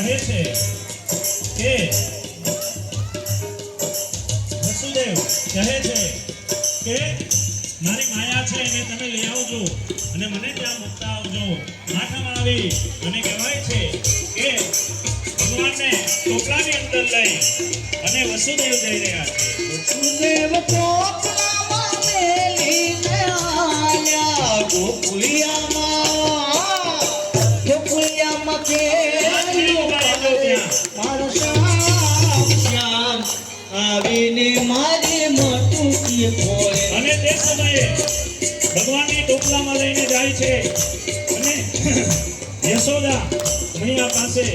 કહે છે કે વસુદેવ કહે છે કે મારી માયા છે એને તમે લઈ આવજો અને મને ત્યાં મૂકતા આવજો. માથામાં આવી અને કહેવાય છે કે ભગવાનને ટોપલાની અંદર લઈ અને વસુદેવ જઈ રહ્યા છે. વસુદેવ ટોપલામાં મેલીને આયા ગોકુળિયામાં મારો શ્યામ આવીને મારી મટુકી ફોડે. અને તે સમયે ભગવાનની ટોપલામાં લઈને જાય છે અને યશોદા મૈયા પાસે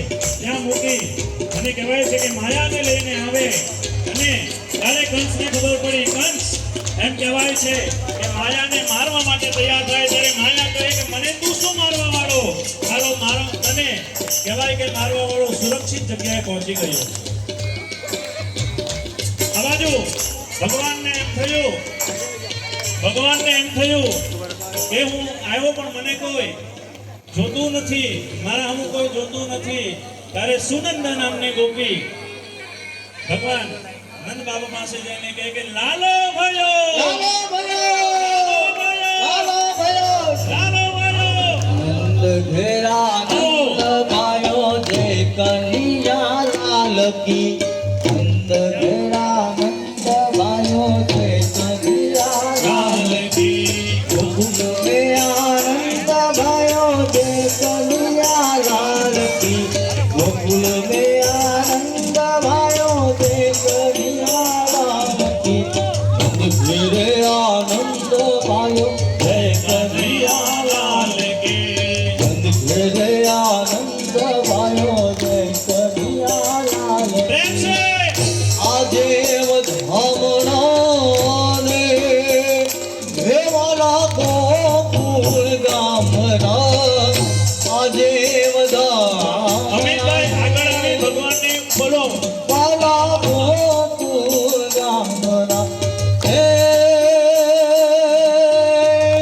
ત્યાં મૂકી અને કહેવાય છે કે માયાને લઈને આવે. અને ત્યારે કંસને ખબર પડી. કંસ એમ કહેવાય છે કે માયાને મારવા માટે તૈયાર થાય ત્યારે માયા કહે કે મને તું શું મારવા વાળો? મારો તને કહેવાય કે મારવા વાળો સુરક્ષિત જગ્યાએ પહોંચી ગયો. આ બાજુ ભગવાનને એમ થયું કે હું આવ્યો પણ મને કોઈ જોતું નથી, મારા અમુક કોઈ જોતું નથી. ત્યારે સુનંદા નામની ગોપી ભગવાન નંદ બાબા પાસે જઈને કહે કે લાલો ભયો નંદ ઘેરા નંદ ભાયો જય કનૈયા લાલ કી. નંદ ઘેરા નંદ ભાયો જય કનૈયા લાલ કી. ગોકુળ में आनंद भयो जय कन्हैया लाल की. गोकुल में आनंद भयो जय कन्हैया लाल की. घिरे आनंद भयो जय कन्हैया लाल की. घिरे आनंद भयो जय कन्हैया लाल की. આજે ધામણા ને દેવાલા ગોકુળ ગામના આજે અમિતભાઈ આગળ આવી ભગવાનને બોલો. વાલા ગોકુળ ગામના હે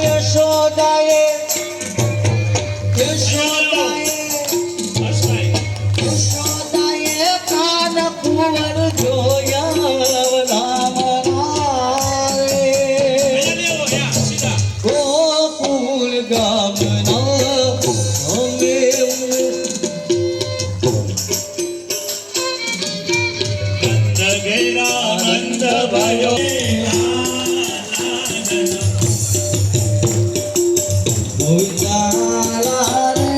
યશોદાએ કાન કુંવર જોયા ગોકુળ ગામના અમે નંદ ઘેરા નંદ ભયો ભોજાલા રે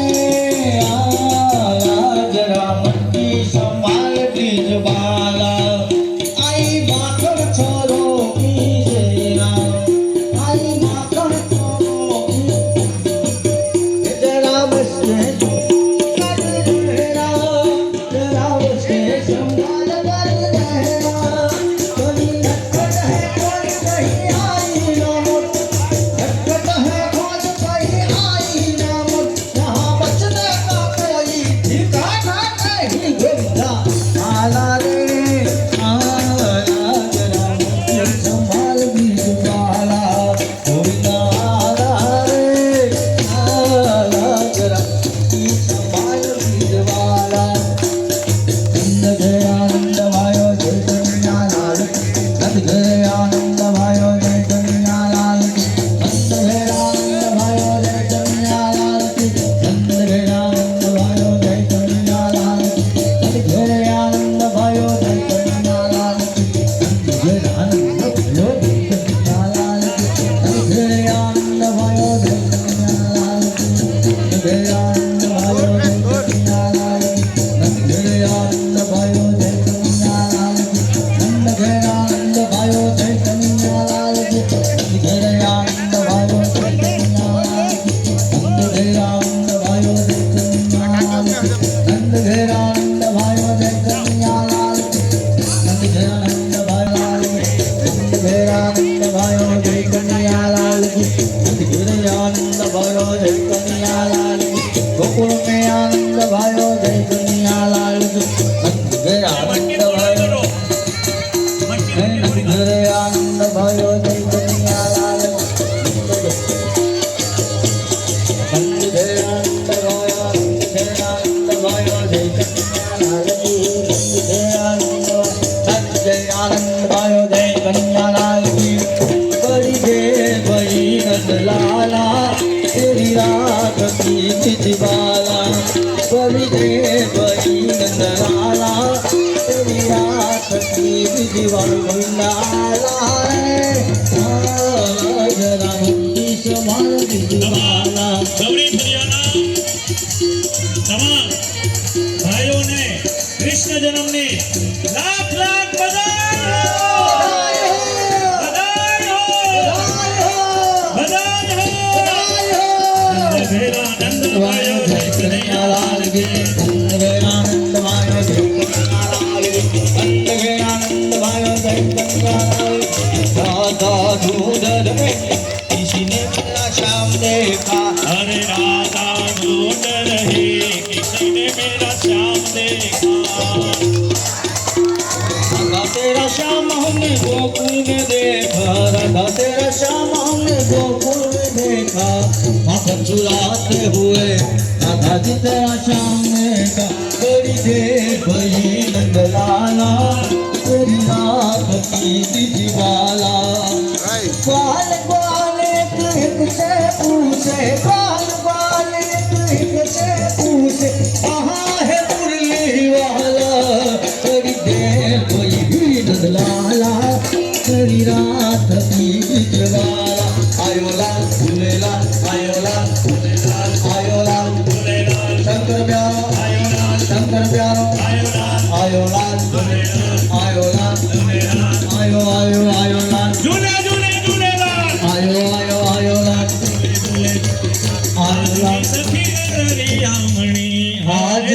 આયા જરા મટકી સંભાળ બીજવાલા. આઈ માખણ છોરો પીજેરા. આઈ માખણ છોરો જરા બસે કર રહેરા. જરા બસે સંભાળ કર રહેરા. કોની નટખટ હે કોઈ નહીં આઈ નો. નટખટ હે કોઈ નહીં આઈ सखी तिजबाला कवि दे बही नंदलाला तेरी रात की तिजबाला जरा मुक्ति संभाल तिजबाला ગૌરી ફરિયાના તમામ ભાઈઓને કૃષ્ણ જન્મની લાખ લાખ બધાઈ હો! બધાઈ હો! ભેરા નંદ ભાઈઓ જય કનૈયા લાલ કી. राधा दूधर में किसी ने मेरा श्याम देखा अरे राधा ढूंढ रही किसी ने मेरा श्याम देखा. राधा तेरा श्याम हमने गोकुल में देखा राधा तेरा श्याम हमने गोकुल में देखा माखन चुराते हुए राधा जी तेरा श्याम देखा बड़ी देर भई नंदलाला तेरी रात की तिजबाला ग्वाल ग्वाल एक से पूछे ग्वाल ग्वाल एक से पूछे कहाँ है मुरली वाला तेरी देर कोई भी नंदलाला तेरी रात की तिजबाला आयो लाल झूलेलाल आयो लाल झूलेलाल आयो लाल झूलेलाल शंकर प्यारो आयो लाल शंकर प्यारो आयो लाल आयो लाल झूलेलाल आयो लाल झूलेलाल आयो आयो आयो लाल झूले झूले झूलेलाल आयो आयो आयो लाल झूले झूले आयो लाल सखी ररियामणी आज